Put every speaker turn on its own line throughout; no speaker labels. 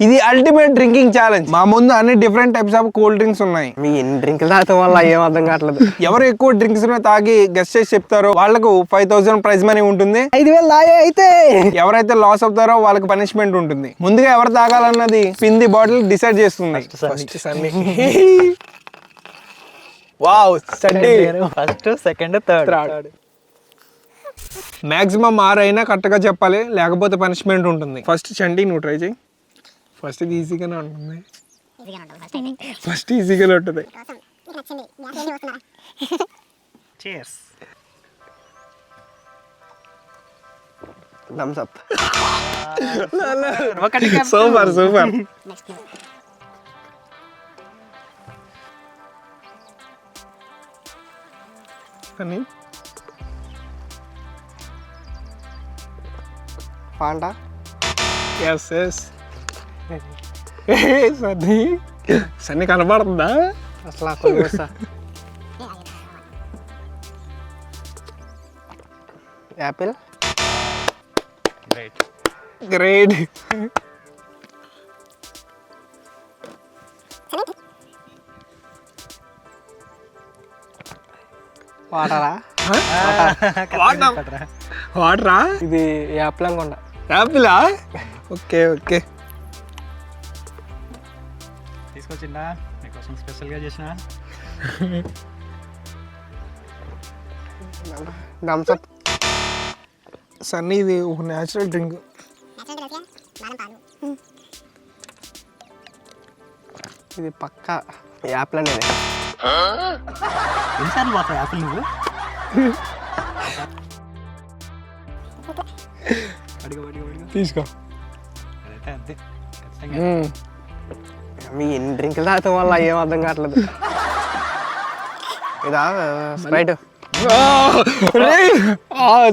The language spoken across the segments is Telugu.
ఇది అల్టిమేట్ డ్రింకింగ్ ఛాలెంజ్. మా ముందు అన్ని different types of cool drinks ఉన్నాయి.
మీ ఎన్ని డ్రింకులు తాగటం వల్ల ఏం అర్థం కావట్లేదు.
ఎవరు ఎక్కువ డ్రింక్స్ తాగి గెస్ట్ చేసి చెప్తారో వాళ్ళకు 5000 ప్రైజ్ మనీ ఉంటుంది.
5000 లాగే అయితే
ఎవరైతే లాస్ అవుతారో వాళ్ళకి పనిష్మెంట్ ఉంటుంది. ముందుగా ఎవరు తాగాలన్నది స్పిన్ ది బాటిల్ డిసైడ్ చేస్తుంది. వావ్, సడ్డీ
ఫస్ట్ సెకండ్ థర్డ్
మాక్సిమం 6 అయినా కరెక్ట్గా చెప్పాలి, లేకపోతే పనిష్మెంట్ ఉంటుంది. ఫస్ట్ చండి నువ్వు ట్రై చేయి. ఫస్ట్ ఇది ఈజీగానే ఉంటుంది. ఫస్ట్ ఈజీగానే ఉంటుంది.
Cheers.
Thumbs up.
Super super. కానీ
పాండా.
Yes yes. సన్నీ సన్నీ కనబడుతుందా
అసలు కొలుసా యాపిల్.
గ్రేట్.
వాటరా.
వాటరా.
ఇది యాపిల్ అనుకుంటా.
యాపిలా? Okay okay.
తీసుకొచ్చిందా నీకోసం స్పెషల్గా చేసిన
థమ్స్ అప్.
సన్నీ ఇది ఒక న్యాచురల్ డ్రింక్.
ఇది పక్కా యాపిల్ అనేది.
ఎన్నిసార్లు పోతావు యాపిల్ నువ్వు?
తీసుకో.
అదైతే అంతే ఖచ్చితంగా.
మీ ఎన్ని డ్రింకులు తాగటం వల్ల ఏం అర్థం కావట్లేదు. ఇదా స్ప్రైట్.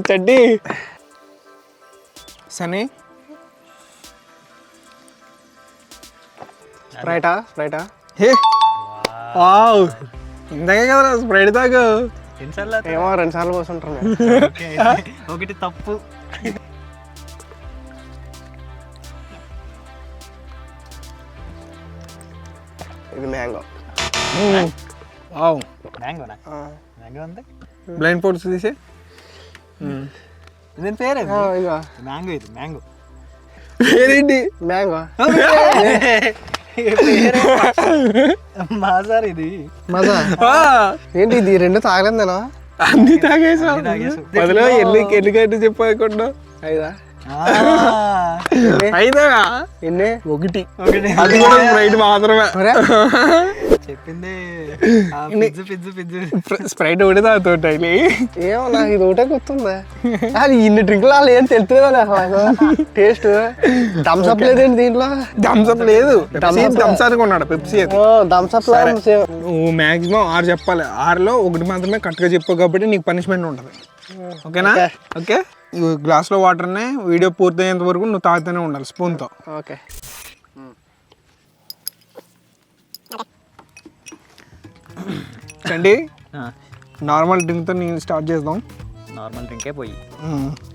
చడ్డీ. సన్నీ
స్ప్రైటా. స్ప్రైటా.
హే వావ్, ఇందాకే కదా స్ప్రైట్ తాగు.
ఎన్నిసార్లు
ఏమో 2 సార్లు పోసుంటారు.
ఒకటి తప్పు.
ఇది మ్యాంగో.
వావ్,
మ్యాంగోనా? మ్యాంగో అంతే.
బ్లైండ్ ఫోర్స్ తీసే.
దీని పేరే
ఇదిగో
మ్యాంగో. ఇది మ్యాంగో.
పేరేంటి?
మ్యాంగో.
మాసార్ ఇది.
మజా ఏంటి ఇది? 2 తాగలేదేనా?
అన్ని తాగేసావు.
తాగేసావు.
మొదలు ఎన్నికైతే చెప్పకుండా
5.
5
ఎన్ని?
1. అది కూడా స్ప్రైట్ మాత్రమే.
చెప్పింది
స్ప్రైట్ ఒకటి తాగుతావు డైలీ.
ఏమో నాకు ఇది ఒకటే గుర్తుంది. అది ఇన్ని డ్రింకులు వాళ్ళు ఏం తెలుస్తుంది అసలు టేస్ట్. థమ్స్ అప్ లేదండి దీంట్లో.
థమ్స్ అప్ లేదు, థమ్స్ అప్ కొన్నాడు. పెప్సీ.
థమ్స్ అప్
నువ్వు మాక్సిమం 6 చెప్పాలి. 6లో 1 మాత్రమే కరెక్ట్గా చెప్పావు కాబట్టి నీకు పనిష్మెంట్ ఉంటుంది. ఓకేనా? ఓకే. గ్లాస్లో వాటర్నే వీడియో పూర్తయ్యేంత వరకు నువ్వు తాగుతూనే ఉండాలి స్పూన్తో.
ఓకే.
చండి నార్మల్ డ్రింక్తో నేను స్టార్ట్ చేద్దాం.
నార్మల్ డ్రింకే పోయి.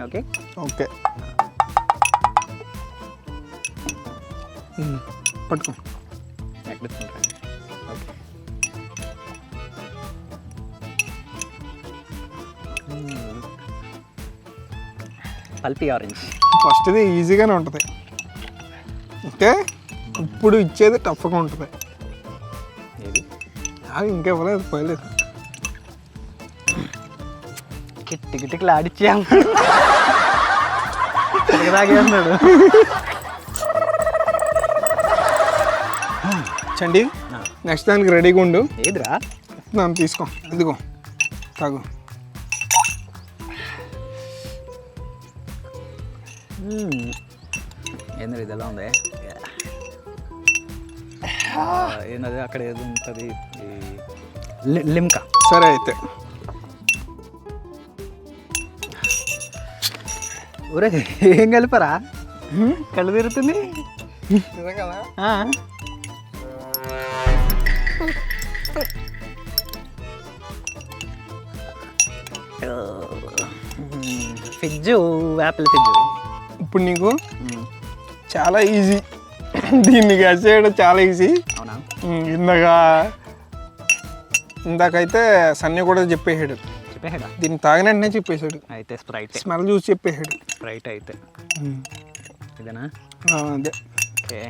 ఓకే
ఓకే పట్టుకో.
Pulpy orange.
ఫస్ట్ది ఈజీగానే ఉంటుంది. ఓకే, ఇప్పుడు ఇచ్చేది టఫ్గా ఉంటుంది.
ఏది?
ఇంకా ఇవ్వలేదు, పోయలేదు.
టికెట్లు ఆడిచ్చాము. తాగేస్తున్నాడు.
చండి నెక్స్ట్ దానికి రెడీగా ఉండు.
ఏదిరా?
దాన్ని తీసుకో. ఇదిగో తాగు.
ఏంది ఇది ఎలా ఉంది? ఏంటది అక్కడ ఏదో ఉంటుంది? లిమ్కా.
సరే అయితే
ఊరే ఏం కలిపరా? కళ్ళు తిరుగుతుంది.
ఫిజ్జు యాపిల్ ఫిజ్జు.
ఇప్పుడు నీకు చాలా ఈజీ. దీన్ని గెస్ చేయడం చాలా ఈజీ.
అవునా?
ఇందాకైతే సన్నీ కూడా చెప్పేసాడు.
చెప్పేసాడా?
దీన్ని తాగిన వెంటనే చెప్పేశాడు.
అయితే స్ప్రైట్.
స్మెల్ చూసి చెప్పేసాడు.
స్ప్రైట్ అయితే ఇదేనా?
అదే.
ఓకే.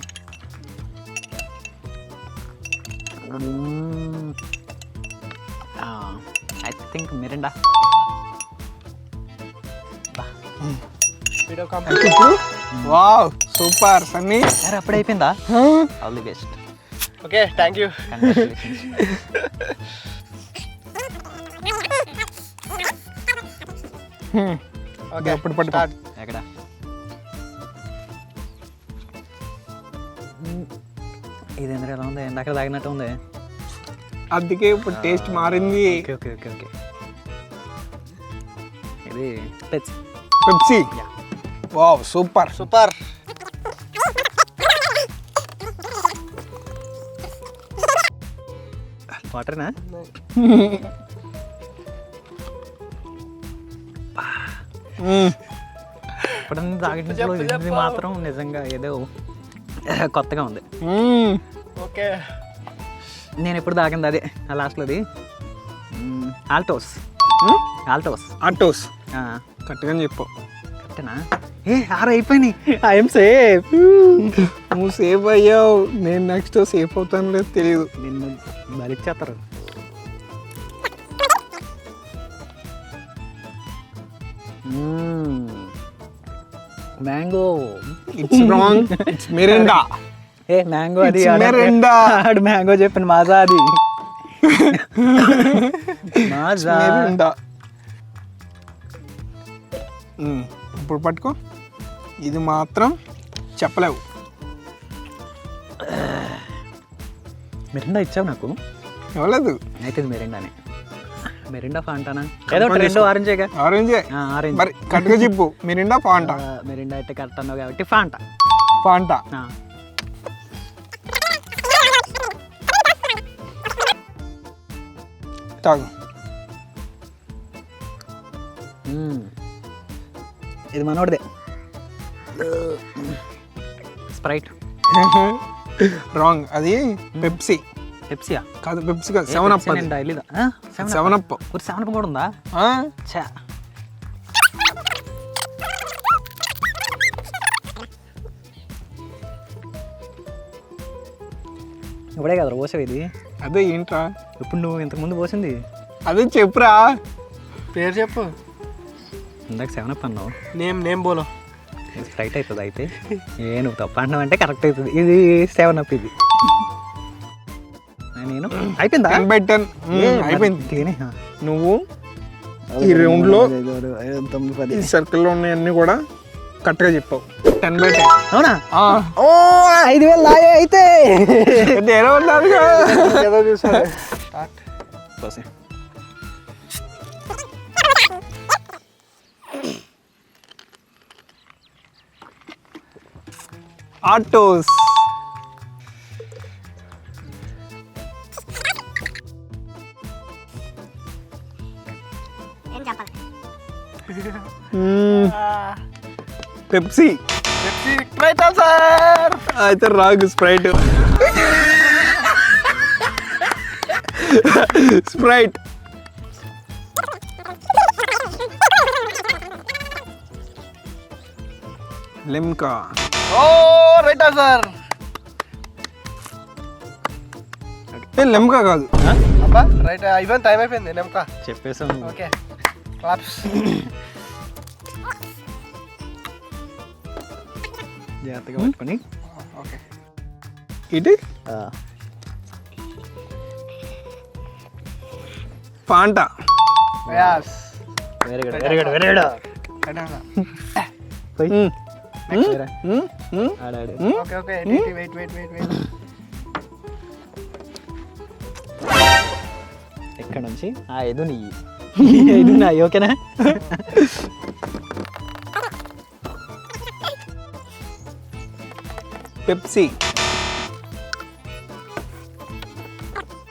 I think Mirinda.
ఇప్పుడు వావ్ సూపర్ సన్నీ.
సరే అప్పుడే అయిపోయిందా? All the best.
Okay thank you.
Congratulations.
Okay
అప్పుడు పట్టుకో.
ఎక్కడ? ఇదేంద్ర ఎలా ఉంది? ఇందాక తాగినట్టు ఉంది.
అందుకే ఇప్పుడు టేస్ట్ మారింది.
Okay okay okay okay. ఇది Pepsi.
Pepsi. Wow super.
Super.
వాటర్నా? ఇప్పుడు తాగినప్పుడు ఇది మాత్రం నిజంగా ఏదో కొత్తగా ఉంది.
ఓకే.
నేను ఎప్పుడు తాగింది అదే ఆ లాస్ట్లోది ఆల్టోస్. ఆల్టోస్.
ఆటోస్ కరెక్ట్గా చెప్పు.
కరెక్టేనా? ఏ 6 అయిపోయినాయి. I'm safe.
నువ్వు సేఫ్ అయ్యావు. నేను నెక్స్ట్ సేఫ్ అవుతాను లేదు తెలియదు.
నిన్ను బలిచ్చేస్తారు. Mango.
It's wrong. It's Mirinda.
ఏ మ్యాంగో అది
It's Mirinda.
ఆడు మ్యాంగో చెప్పిన మాజా అది. మాజా.
మిరిండా. ఇప్పుడు పట్టుకో. ఇది మాత్రం చెప్పలేవు.
మిరిండా ఇచ్చావు నాకు?
ఇవ్వలేదు.
అయితే ఇది మిరిండానే. Mirinda Fontana? ఏదో ఒకటి రెండు ఆరెంజేగా.
ఆరెంజే.
ఆరెంజ్.
మరి కరెక్ట్గా చెప్పు. Mirinda Fanta?
మిరిండా అయితే కరెక్ట్ అన్నావు కాబట్టి ఫాంటా.
ఫాంటా. తాగు.
ఇది మనోడిదే. స్ప్రైట్.
రాంగ్. అది పెప్సీ.
పెప్సీయా?
కాదు పెప్సీ కాదు. 7 అప్.
డైలీదా?
7 అప్.
ఒక 7 అప్ కూడా ఉందా? చా. ఇప్పుడే కదా పోసావు ఇది?
అదే ఏంట్రా?
ఇప్పుడు నువ్వు ఇంతకుముందు పోసింది
అదే చెప్పురా.
పేరు చెప్పు.
ఇందాక 7 అప్ అన్నావు.
నేమ్ బోలో.
స్ప్రైట్ అవుతుంది అయితే. నువ్వు తప్ప అన్నావు అంటే కరెక్ట్ అవుతుంది. ఇది 7 అప్. ఇది నేను అయిపోయిందా?
10/10. అయిపోయింది.
తిని
నువ్వు ఈ రౌండ్లో
9, 10.
ఈ సర్కిల్లో ఉన్నాయన్నీ కూడా కరెక్ట్గా చెప్పావు. 10/10.
అవునా? ఓ 5,000 లాగే అయితే.
ఎలా ఉన్నాడు
ఏదో చూసాను.
ఆటోస్. పెప్సీ.
Right answer.
అయితే రాగు స్ప్రైట్. స్ప్రైట్. లిమ్కా.
ఓ రైట్ ఆన్సర్.
లిమ్కా కాదు.
అబ్బా రైట్. అయిపోయింది. టైం అయిపోయింది. నెమ్మకా
చెప్పేసాను.
Okay claps.
జాగ్రత్తగా పట్టుకొని.
ఓకే.
ఇది Fanta.
Yes.
Very good very good very good. ఆడాడు.
Okay okay. వెయిట్.
ఎక్కడ నుంచి? 5 నీ 5 నాయి. ఓకేనా?
పెప్సీ.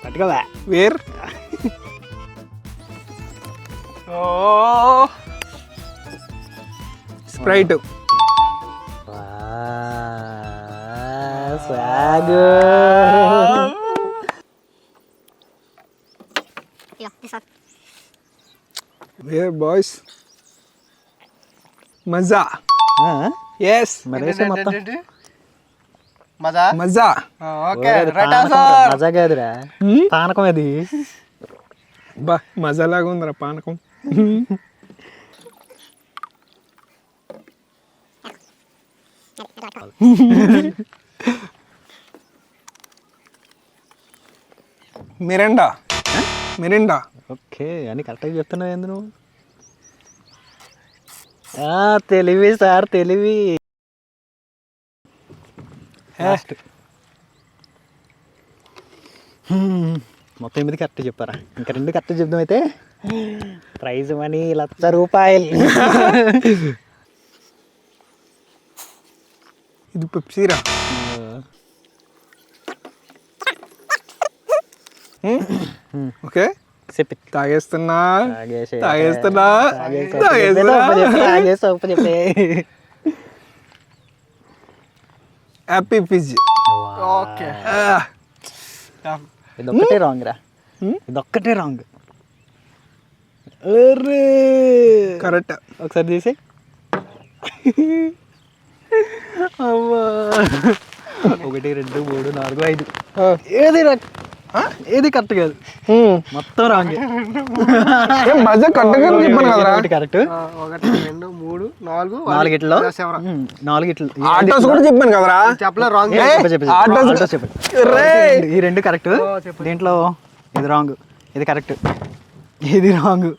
పట్టుకోవా?
వేర్.
ఓ
స్ప్రైట్.
స్వాగ్.
బాయ్స్ మజా. ఎస్
మరేసి మొత్తం
మజా
మజా.
Okay right answer.
మజా కాదురా, పానకం అది.
బా మజా లాగా ఉందిరా పానకం. Mirinda Mirinda.
ఓకే అని కరెక్ట్గా చెప్తున్నావు ఏంది నువ్వు? తెలివి సార్, తెలివి. లాస్ట్ మొత్తం 8 కరెక్ట్ చెప్పారా? ఇంకా 2 కరెక్ట్ చెప్దాం. అయితే ప్రైజ్ మనీ ₹1,00,000.
ఇది పెప్సీరా. ఓకే
చెప్పి
తాగేస్తున్నా
తాగేసే.
తాగేస్తున్నా
తాగేసే.
తాగేస్తున్నా.
తాగేసే, ఉప్పు చెప్పే.
Happy fizz.
ఓకే
ఇదొక్కటే రాంగ్ రా, ఇదొక్కటే రాంగ్.
కరెక్ట్.
ఒకసారి తీసి. అవ్వా 1 2 3 4 5 ఏది ఏది కరెక్ట్ కాదు, మొత్తం రాంగ్.
మజా కరెక్ట్గా చెప్పాను కదరా.
కరెక్ట్.
1 2 3 4
4 ఇట్లో 4 ఇట్లు.
ఆటోస్ కూడా చెప్పాను కదరా.
చెప్పలే రాంగ్.
ఆటోస్ చెప్పండి. ఈ 2 కరెక్ట్. దీంట్లో ఇది రాంగ్, ఇది కరెక్ట్. ఇది రాంగ్,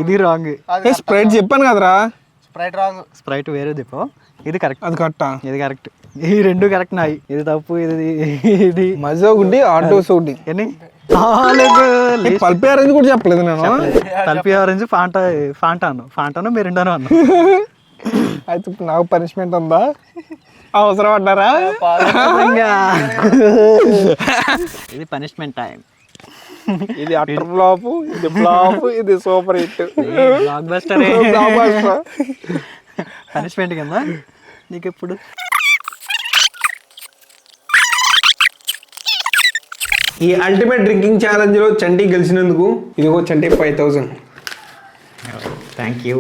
ఇది రాంగ్.
స్ప్రైట్ చెప్పాను కదరా.
Sprite wrong.
స్ప్రైట్ వేరే చెప్పు. ఇది కరెక్ట్,
అది కరెక్టా?
ఇది కరెక్ట్. ఈ 2 కరెక్ట్ నాయి. ఇది తప్పు, ఇది ఇది.
మజా ఒకటి ఆటోస్ ఒకటి.
ఎన్ని? 4.
పల్పి ఆరెంజ్ కూడా చెప్పలేదు నేను.
తల్పి ఆరెంజ్, ఫాంటాను మిరిండాను అన్నా.
అయితే ఇప్పుడు నాకు పనిష్మెంట్ ఉందా? అవసరం పడ్డారా?
ఇది పనిష్మెంట్ టైం.
ఇది అటర్ ఫ్లాప్, ఇది ఫ్లాప్, ఇది super hit.
Block buster. Punishment కింద నీకు ఎప్పుడు.
ఈ అల్టిమేట్ డ్రింకింగ్ ఛాలెంజ్ లో చంటి గెలిచినందుకు ఇదిగో చంటి 5000.
Thank you.